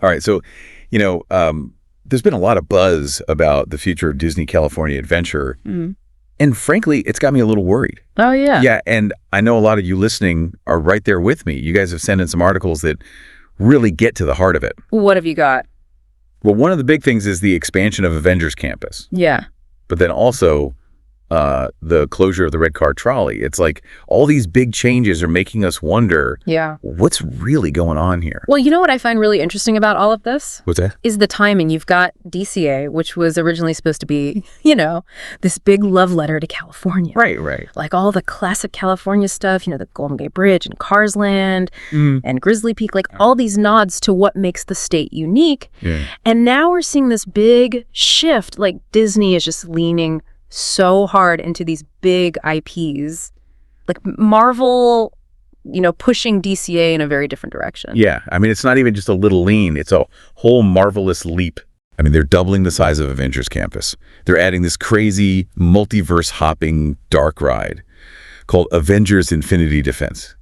All right. So, you know, there's been a lot of buzz about the future of Disney California Adventure. Mm. And frankly, it's got me a little worried. Oh, yeah. Yeah. And I know a lot of you listening are right there with me. You guys have sent in some articles that really get to the heart of it. What have you got? Well, one of the big things is the expansion of Avengers Campus. Yeah. But then also the closure of the red car trolley. It's like all these big changes are making us wonder, what's really going on here? Well, you know what I find really interesting about all of this? What's that? Is the timing. You've got DCA, which was originally supposed to be, you know, this big love letter to California. Right, right. Like all the classic California stuff, you know, the Golden Gate Bridge and Cars Land and Grizzly Peak, like all these nods to what makes the state unique. Yeah. And now we're seeing this big shift, like Disney is just leaning so hard into these big IPs, like Marvel, you know, pushing DCA in a very different direction. Yeah. I mean, it's not even just a little lean. It's a whole marvelous leap. I mean, they're doubling the size of Avengers Campus. They're adding this crazy multiverse hopping dark ride called Avengers Infinity Defense,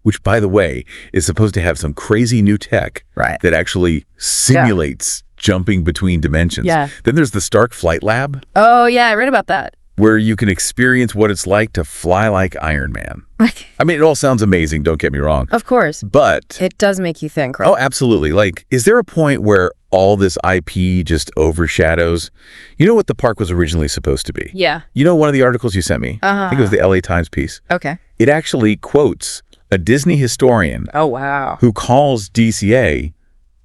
which, by the way, is supposed to have some crazy new tech that actually simulates jumping between dimensions. Yeah. Then there's the Stark Flight Lab. Oh, yeah, I read about that. Where you can experience what it's like to fly like Iron Man. I mean, it all sounds amazing, don't get me wrong. Of course. But it does make you think, right? Oh, absolutely. Like, is there a point where all this IP just overshadows? You know what the park was originally supposed to be? Yeah. You know one of the articles you sent me? I think it was the LA Times piece. Okay. It actually quotes a Disney historian. Oh, wow. Who calls DCA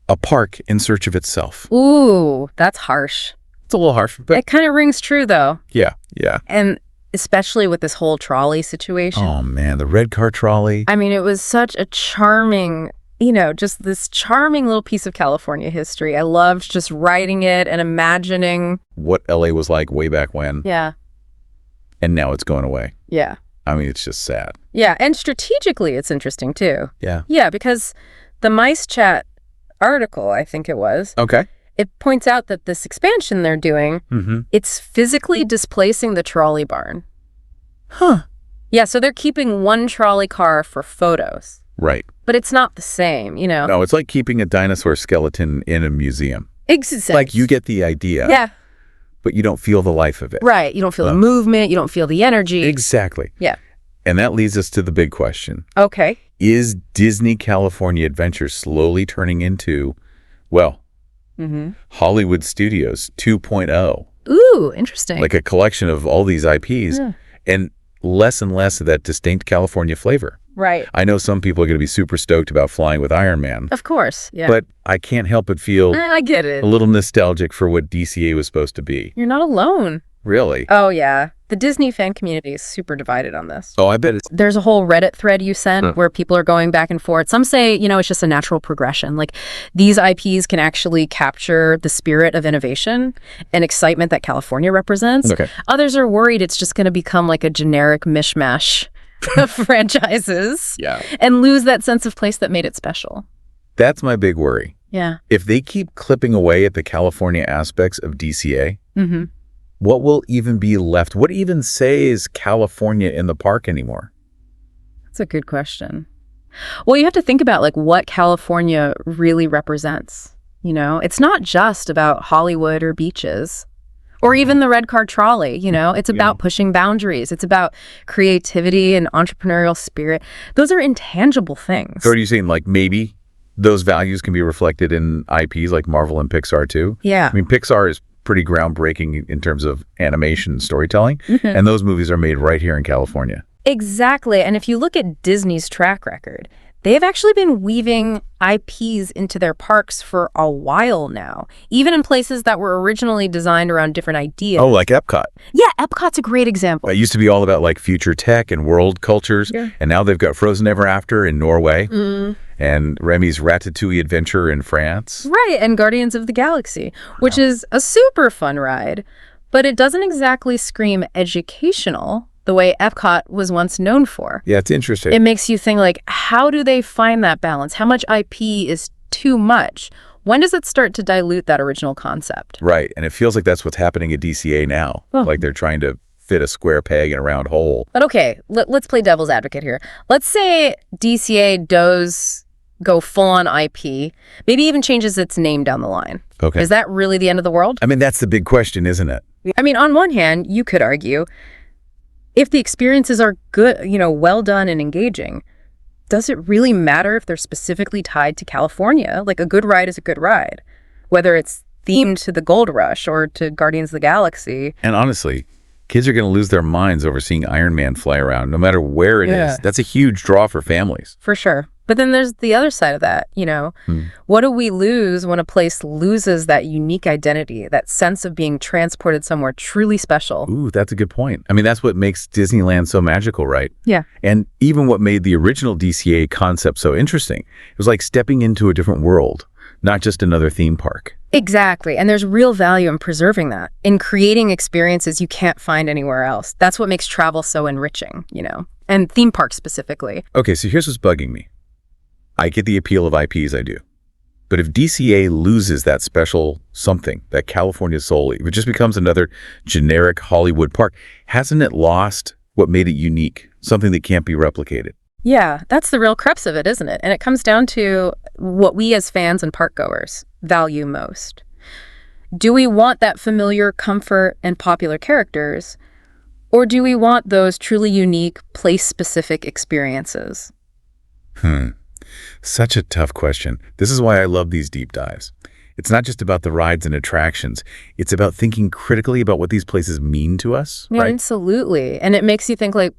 a park in search of itself. Ooh, that's harsh. It's a little harsh, but it kind of rings true, though. Yeah, yeah. And especially with this whole trolley situation. Oh, man, the red car trolley. I mean, it was such a charming, you know, just this charming little piece of California history. I loved just writing it and imagining what LA was like way back when. Yeah. And now it's going away. Yeah. I mean, it's just sad. Yeah, and strategically, it's interesting, too. Yeah. Yeah, because the Mice Chat article, I think it was. Okay. It points out that this expansion they're doing, it's physically displacing the trolley barn. Huh. Yeah, so they're keeping one trolley car for photos. Right. But it's not the same, you know? No, it's like keeping a dinosaur skeleton in a museum. Exactly. Like you get the idea. Yeah. But you don't feel the life of it. Right. You don't feel the movement. You don't feel the energy. Exactly. Yeah. And that leads us to the big question. Okay. Is Disney California Adventure slowly turning into, well, Hollywood Studios 2.0? Ooh, interesting. Like a collection of all these IPs and less of that distinct California flavor. Right. I know some people are going to be super stoked about flying with Iron Man. Of course, yeah. But I can't help but feel I get it. A little nostalgic for what DCA was supposed to be. You're not alone. Really? Oh, yeah. The Disney fan community is super divided on this. Oh, I bet it's... There's a whole Reddit thread you sent where people are going back and forth. Some say, you know, it's just a natural progression. Like, these IPs can actually capture the spirit of innovation and excitement that California represents. Okay. Others are worried it's just going to become like a generic mishmash of franchises and lose that sense of place that made it special. That's my big worry. Yeah. If they keep clipping away at the California aspects of DCA, what will even be left? What even says California in the park anymore? That's a good question. Well, you have to think about like what California really represents. You know, it's not just about Hollywood or beaches or even the red car trolley. You know, it's about pushing boundaries. It's about creativity and entrepreneurial spirit. Those are intangible things. So are you saying like maybe those values can be reflected in IPs like Marvel and Pixar too? Yeah. I mean, Pixar is pretty groundbreaking in terms of animation and storytelling. And those movies are made right here in California. Exactly. And if you look at Disney's track record, they've actually been weaving IPs into their parks for a while now, even in places that were originally designed around different ideas. Oh, like Epcot. Yeah, Epcot's a great example. It used to be all about like future tech and world cultures. And now they've got Frozen Ever After in Norway. And Remy's Ratatouille Adventure in France. Right, and Guardians of the Galaxy, which is a super fun ride, but it doesn't exactly scream educational the way Epcot was once known for. Yeah, it's interesting. It makes you think, like, how do they find that balance? How much IP is too much? When does it start to dilute that original concept? Right, and it feels like that's what's happening at DCA now. Like they're trying to fit a square peg in a round hole. But okay, let's play devil's advocate here. Let's say DCA does go full-on IP, maybe even changes its name down the line. Okay. Is that really the end of the world? I mean, that's the big question, isn't it? I mean, on one hand, you could argue, if the experiences are good, well done and engaging, does it really matter if they're specifically tied to California? Like, a good ride is a good ride, whether it's themed to the Gold Rush or to Guardians of the Galaxy. And honestly, kids are going to lose their minds over seeing Iron Man fly around, no matter where it is. That's a huge draw for families. For sure. But then there's the other side of that, What do we lose when a place loses that unique identity, that sense of being transported somewhere truly special? Ooh, that's a good point. I mean, that's what makes Disneyland so magical, right? Yeah. And even what made the original DCA concept so interesting. It was like stepping into a different world, not just another theme park. Exactly. And there's real value in preserving that, in creating experiences you can't find anywhere else. That's what makes travel so enriching, and theme parks specifically. Okay, so here's what's bugging me. I get the appeal of IPs, I do. But if DCA loses that special something, that California soul, if it just becomes another generic Hollywood park, hasn't it lost what made it unique, something that can't be replicated? Yeah, that's the real crux of it, isn't it? And it comes down to what we as fans and park goers value most. Do we want that familiar comfort and popular characters, or do we want those truly unique, place-specific experiences? Such a tough question. This is why I love these deep dives. It's not just about the rides and attractions. It's about thinking critically about what these places mean to us, Yeah, right? absolutely. And it makes you think, like,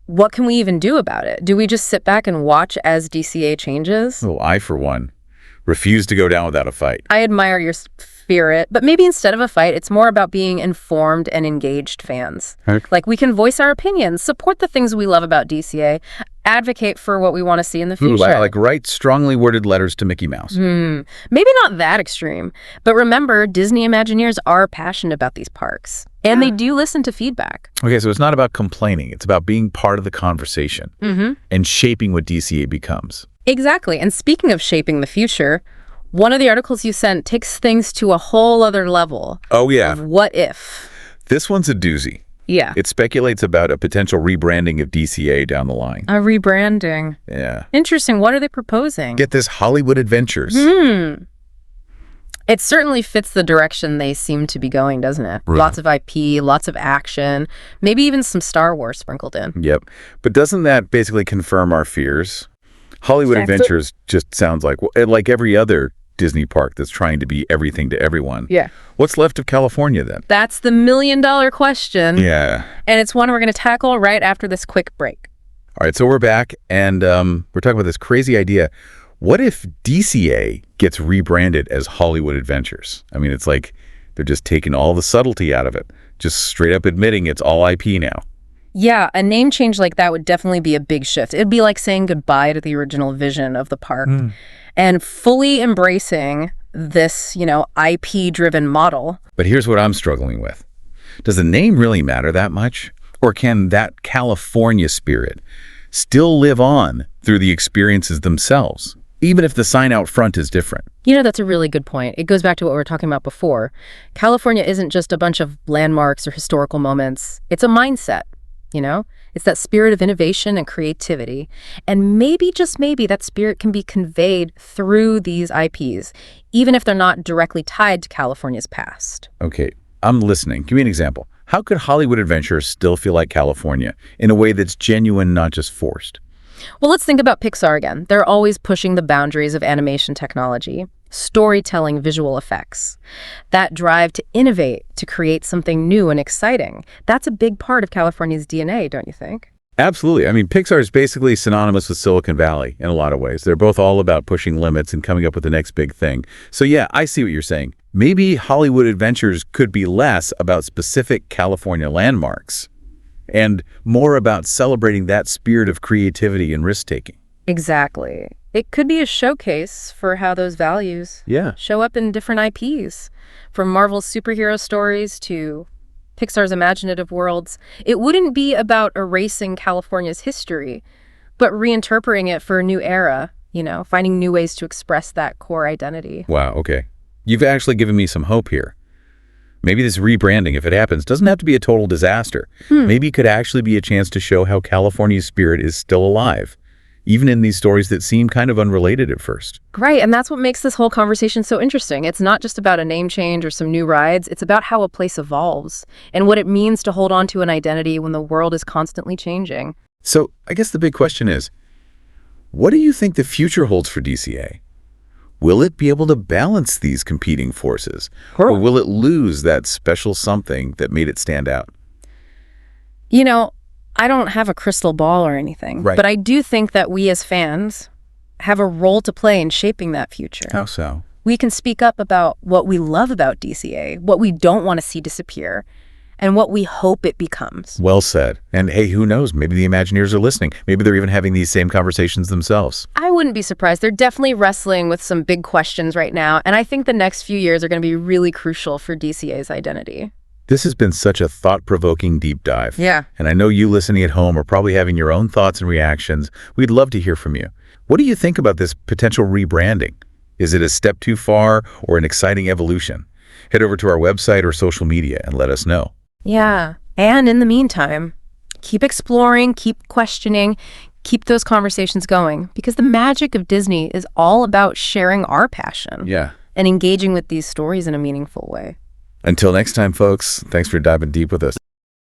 what can we even do about it? Do we just sit back and watch as DCA changes? Well, I, for one, refuse to go down without a fight. I admire your spirit, but maybe instead of a fight, it's more about being informed and engaged fans. Okay. Like, we can voice our opinions, support the things we love about DCA, advocate for what we want to see in the future. Ooh, wow, like write strongly worded letters to Mickey Mouse. Maybe not that extreme, but remember, Disney Imagineers are passionate about these parks, and they do listen to feedback. Okay, so it's not about complaining. It's about being part of the conversation and shaping what DCA becomes. Exactly. And speaking of shaping the future, one of the articles you sent takes things to a whole other level. Oh, yeah. Of what if? This one's a doozy. Yeah. It speculates about a potential rebranding of DCA down the line. A rebranding. Yeah. Interesting. What are they proposing? Get this, Hollywood Adventures. It certainly fits the direction they seem to be going, doesn't it? Right. Lots of IP, lots of action, maybe even some Star Wars sprinkled in. Yep. But doesn't that basically confirm our fears? Hollywood Adventures just sounds like every other Disney park that's trying to be everything to everyone. Yeah. What's left of California then? That's the million-dollar question. Yeah. And it's one we're going to tackle right after this quick break. All right, so we're back, and we're talking about this crazy idea. What if DCA gets rebranded as Hollywood Adventures? I mean, it's like they're just taking all the subtlety out of it, just straight up admitting it's all IP now. Yeah, a name change like that would definitely be a big shift. It'd be like saying goodbye to the original vision of the park and fully embracing this, IP-driven model. But here's what I'm struggling with. Does the name really matter that much? Or can that California spirit still live on through the experiences themselves, even if the sign out front is different? That's a really good point. It goes back to what we were talking about before. California isn't just a bunch of landmarks or historical moments. It's a mindset, It's that spirit of innovation and creativity. And maybe, just maybe, that spirit can be conveyed through these IPs, even if they're not directly tied to California's past. Okay, I'm listening. Give me an example. How could Hollywood Adventures still feel like California in a way that's genuine, not just forced? Well, let's think about Pixar again. They're always pushing the boundaries of animation technology, storytelling, visual effects. That drive to innovate, to create something new and exciting. That's a big part of California's DNA, don't you think? Absolutely. I mean, Pixar is basically synonymous with Silicon Valley in a lot of ways. They're both all about pushing limits and coming up with the next big thing. So yeah, I see what you're saying. Maybe Hollywood Adventures could be less about specific California landmarks and more about celebrating that spirit of creativity and risk-taking. Exactly. It could be a showcase for how those values show up in different IPs, from Marvel's superhero stories to Pixar's imaginative worlds. It wouldn't be about erasing California's history, but reinterpreting it for a new era, finding new ways to express that core identity. Wow, okay. You've actually given me some hope here. Maybe this rebranding, if it happens, doesn't have to be a total disaster. Maybe it could actually be a chance to show how California's spirit is still alive, even in these stories that seem kind of unrelated at first. Right, and that's what makes this whole conversation so interesting. It's not just about a name change or some new rides. It's about how a place evolves and what it means to hold on to an identity when the world is constantly changing. So I guess the big question is, what do you think the future holds for DCA? Will it be able to balance these competing forces? Or will it lose that special something that made it stand out? You know, I don't have a crystal ball or anything, Right. but I do think that we as fans have a role to play in shaping that future. How so? We can speak up about what we love about DCA, what we don't want to see disappear, and what we hope it becomes. Well said. And hey, who knows? Maybe the Imagineers are listening. Maybe they're even having these same conversations themselves. I wouldn't be surprised. They're definitely wrestling with some big questions right now, and I think the next few years are going to be really crucial for DCA's identity. This has been such a thought-provoking deep dive. Yeah. And I know you listening at home are probably having your own thoughts and reactions. We'd love to hear from you. What do you think about this potential rebranding? Is it a step too far or an exciting evolution? Head over to our website or social media and let us know. Yeah. And in the meantime, keep exploring, keep questioning, keep those conversations going, because the magic of Disney is all about sharing our passion Yeah. and engaging with these stories in a meaningful way. Until next time, folks, thanks for diving deep with us.